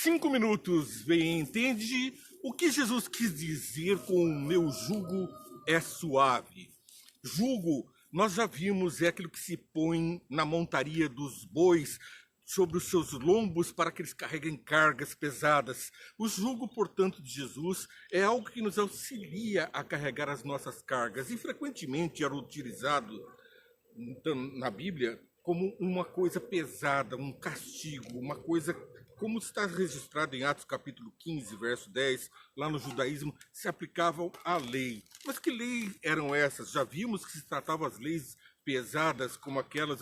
5 minutos, bem, entende o que Jesus quis dizer com o meu jugo é suave. Jugo, nós já vimos, é aquilo que se põe na montaria dos bois sobre os seus lombos para que eles carreguem cargas pesadas. O jugo, portanto, de Jesus é algo que nos auxilia a carregar as nossas cargas e frequentemente era utilizado na Bíblia como uma coisa pesada, um castigo, uma coisa como está registrado em Atos capítulo 15, verso 10, lá no judaísmo, se aplicavam à lei. Mas que leis eram essas? Já vimos que se tratavam as leis pesadas, como aquelas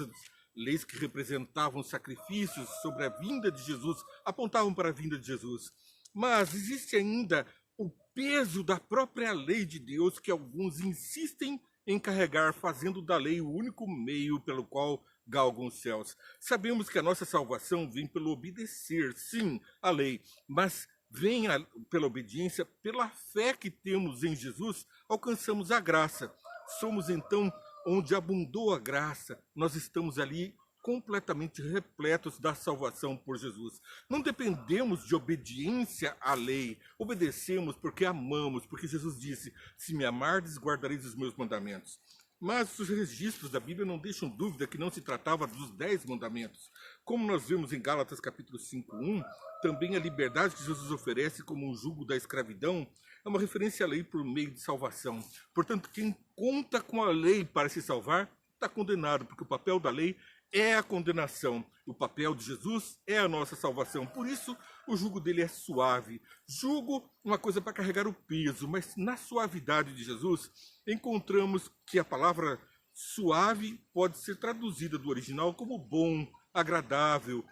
leis que representavam sacrifícios sobre a vinda de Jesus, apontavam para a vinda de Jesus. Mas existe ainda o peso da própria lei de Deus que alguns insistem em carregar, fazendo da lei o único meio pelo qual galgam os céus. Sabemos que a nossa salvação vem pelo obedecer, sim, à lei, mas vem pela obediência, pela fé que temos em Jesus, alcançamos a graça. Somos então onde abundou a graça, nós estamos ali completamente repletos da salvação por Jesus. Não dependemos de obediência à lei, obedecemos porque amamos, porque Jesus disse, se me amardes, guardareis os meus mandamentos. Mas os registros da Bíblia não deixam dúvida que não se tratava dos 10 mandamentos. Como nós vemos em Gálatas capítulo 5:1, também a liberdade que Jesus oferece como um jugo da escravidão é uma referência à lei por meio de salvação. Portanto, quem conta com a lei para se salvar está condenado, porque o papel da lei é a condenação. O papel de Jesus é a nossa salvação. Por isso, o jugo dele é suave. Jugo, uma coisa para carregar o peso, mas na suavidade de Jesus, encontramos que a palavra suave pode ser traduzida do original como bom, agradável,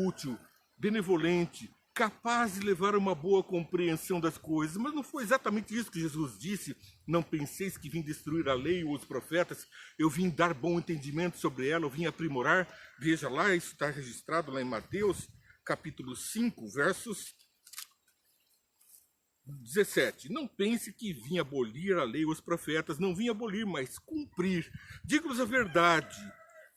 útil, benevolente, capaz de levar a uma boa compreensão das coisas. Mas não foi exatamente isso que Jesus disse. Não penseis que vim destruir a lei ou os profetas. Eu vim dar bom entendimento sobre ela, eu vim aprimorar. Veja lá, isso está registrado lá em Mateus, capítulo 5, versos 17. Não pense que vim abolir a lei ou os profetas. Não vim abolir, mas cumprir. Digo-vos a verdade.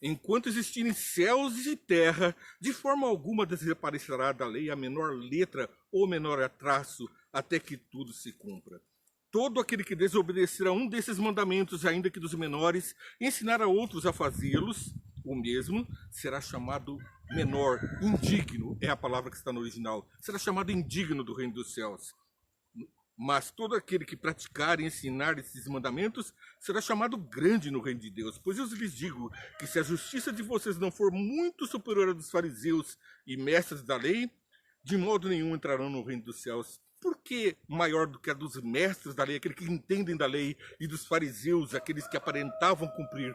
Enquanto existirem céus e terra, de forma alguma desaparecerá da lei a menor letra ou menor traço, até que tudo se cumpra. Todo aquele que desobedecer a um desses mandamentos, ainda que dos menores, ensinar a outros a fazê-los, o mesmo, será chamado menor, indigno, é a palavra que está no original, será chamado indigno do reino dos céus. Mas todo aquele que praticar e ensinar esses mandamentos será chamado grande no reino de Deus. Pois eu lhes digo que se a justiça de vocês não for muito superior à dos fariseus e mestres da lei, de modo nenhum entrarão no reino dos céus. Por que maior do que a dos mestres da lei, aqueles que entendem da lei, e dos fariseus, aqueles que aparentavam cumprir?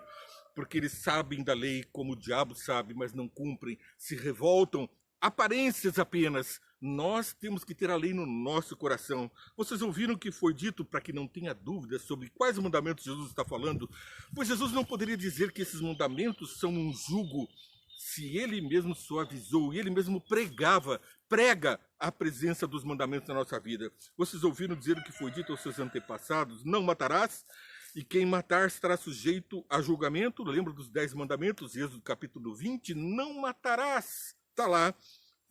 Porque eles sabem da lei como o diabo sabe, mas não cumprem, se revoltam, aparências apenas. Nós temos que ter a lei no nosso coração. Vocês ouviram o que foi dito para que não tenha dúvida sobre quais mandamentos Jesus está falando? Pois Jesus não poderia dizer que esses mandamentos são um jugo se ele mesmo suavizou e ele mesmo prega a presença dos mandamentos na nossa vida. Vocês ouviram dizer o que foi dito aos seus antepassados? Não matarás, e quem matar estará sujeito a julgamento. Lembra dos 10 mandamentos, Êxodo capítulo 20? Não matarás. Está lá.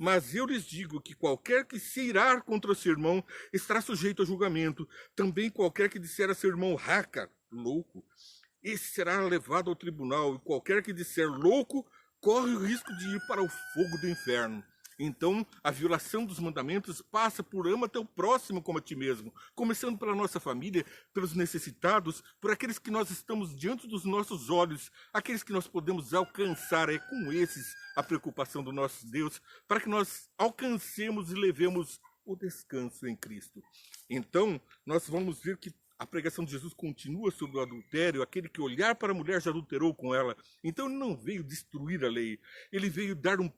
Mas eu lhes digo que qualquer que se irar contra o seu irmão estará sujeito a julgamento. Também qualquer que disser a seu irmão raca, louco, esse será levado ao tribunal. E qualquer que disser louco, corre o risco de ir para o fogo do inferno. Então, a violação dos mandamentos passa por ama teu próximo como a ti mesmo, começando pela nossa família, pelos necessitados, por aqueles que nós estamos diante dos nossos olhos, aqueles que nós podemos alcançar. É com esses a preocupação do nosso Deus, para que nós alcancemos e levemos o descanso em Cristo. Então, nós vamos ver que a pregação de Jesus continua sobre o adultério. Aquele que olhar para a mulher já adulterou com ela. Então ele não veio destruir a lei. Ele veio dar uma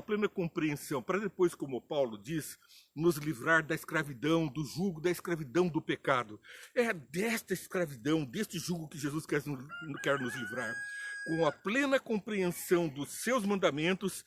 plena compreensão, para depois, como Paulo diz, nos livrar da escravidão, do jugo, da escravidão do pecado. É desta escravidão, deste jugo que Jesus quer nos livrar. Com a plena compreensão dos seus mandamentos,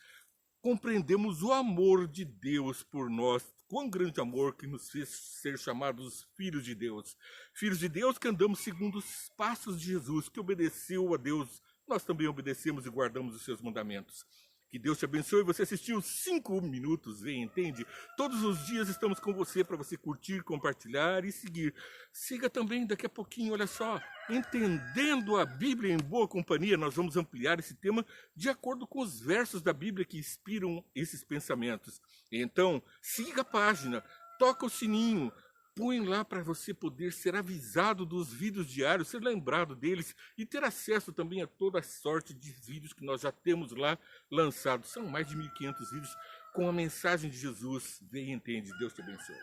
compreendemos o amor de Deus por nós. Quão grande amor que nos fez ser chamados filhos de Deus. Filhos de Deus que andamos segundo os passos de Jesus, que obedeceu a Deus. Nós também obedecemos e guardamos os seus mandamentos. Que Deus te abençoe. Você assistiu 5 minutos, Vem Entende? Todos os dias estamos com você para você curtir, compartilhar e seguir. Siga também daqui a pouquinho, olha só, Entendendo a Bíblia em Boa Companhia. Nós vamos ampliar esse tema de acordo com os versos da Bíblia que inspiram esses pensamentos. Então, siga a página, toca o sininho, põe lá para você poder ser avisado dos vídeos diários, ser lembrado deles e ter acesso também a toda a sorte de vídeos que nós já temos lá lançados. São mais de 1.500 vídeos com a mensagem de Jesus. Vem e Entende. Deus te abençoe.